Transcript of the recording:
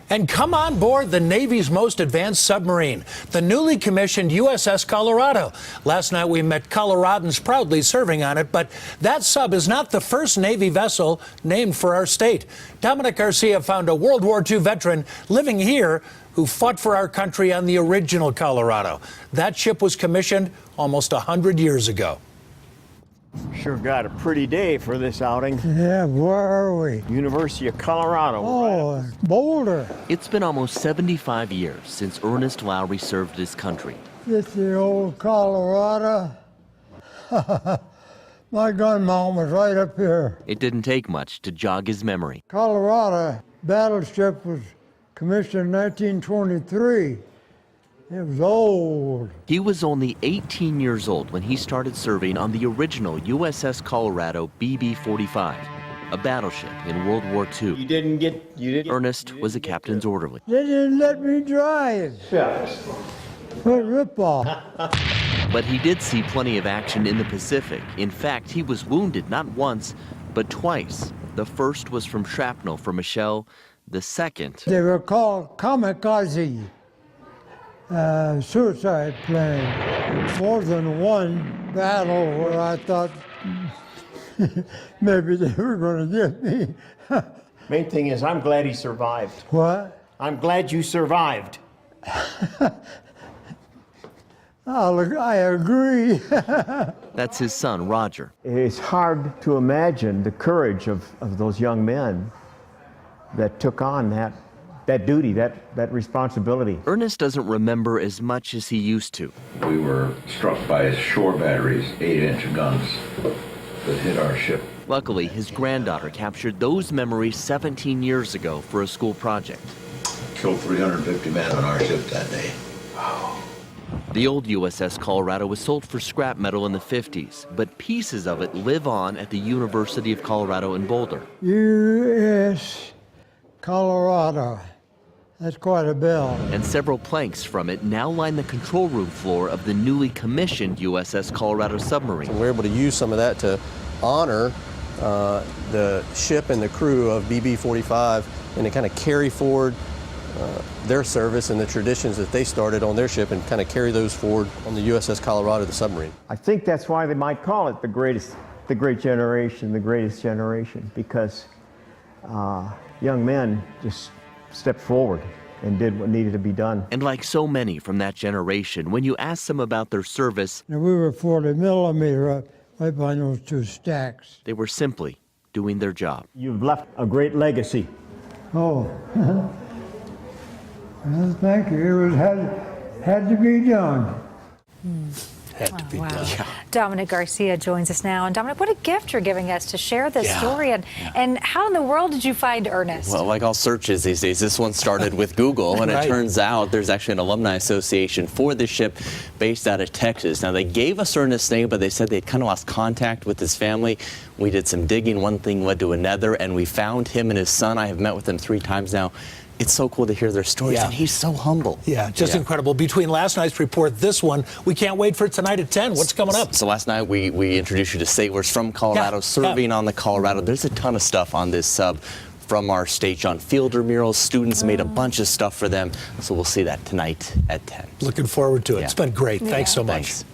And come on board the Navy's most advanced submarine, the newly commissioned USS Colorado. Last night we met Coloradans proudly serving on it, but that sub is not the first Navy vessel named for our state. Dominic Garcia found a World War II veteran living here who fought for our country on the original Colorado. That ship was commissioned almost 100 years ago. Sure got a pretty day for this outing. Yeah, where are we? University of Colorado. Oh, Boulder. It's been almost 75 years since Ernest Lowry served his country. It's the old Colorado. My gun mount was right up here. It didn't take much to jog his memory. Colorado battleship was commissioned in 1923. It was old. He was only 18 years old when he started serving on the original USS Colorado BB-45, a battleship in World War II. Ernest was a captain's orderly. They didn't let me drive. Yeah. What ripoff. But he did see plenty of action in the Pacific. In fact, he was wounded not once, but twice. The first was from shrapnel from a shell. The second... They were called kamikaze. Suicide plane. More than one battle where I thought maybe they were going to get me. Main thing is, I'm glad he survived. What? I'm glad you survived. I agree. That's his son, Roger. It's hard to imagine the courage of those young men that took on that duty, that responsibility. Ernest doesn't remember as much as he used to. We were struck by shore batteries, 8-inch guns that hit our ship. Luckily, his granddaughter captured those memories 17 years ago for a school project. Killed 350 men on our ship that day. The old USS Colorado was sold for scrap metal in the 50s, but pieces of it live on at the University of Colorado in Boulder. USS Colorado. That's quite a bell. And several planks from it now line the control room floor of the newly commissioned USS Colorado submarine. We're able to use some of that to honor the ship and the crew of BB-45 and to kind of carry forward their service and the traditions that they started on their ship and kind of carry those forward on the USS Colorado, the submarine. I think that's why they might call it the great generation, the greatest generation, because young men just stepped forward and did what needed to be done. And like so many from that generation, when you ask them about their service, And we were 40 millimeter right behind those two stacks. they were simply doing their job. You've left a great legacy. Oh, well, thank you. It had to be done. Had to be wow. done. Yeah. Dominic Garcia joins us now. And Dominic, what a gift you're giving us to share this story. And how in the world did you find Ernest? Well, like all searches these days, this one started with Google, and it turns out there's actually an alumni association for this ship based out of Texas. Now, they gave us Ernest's name, but they said they'd kind of lost contact with his family. We did some digging. One thing led to another, and we found him and his son. I have met with him 3 times now. It's so cool to hear their stories, and he's so humble. Yeah, just incredible. Between last night's report, this one, we can't wait for tonight at 10. What's coming up? So last night we introduced you to sailors from Colorado serving on the Colorado. There's a ton of stuff on this sub from our State John Fielder murals. Students made a bunch of stuff for them. So we'll see that tonight at 10. Looking forward to it. It's been great. Thanks so much. Thanks.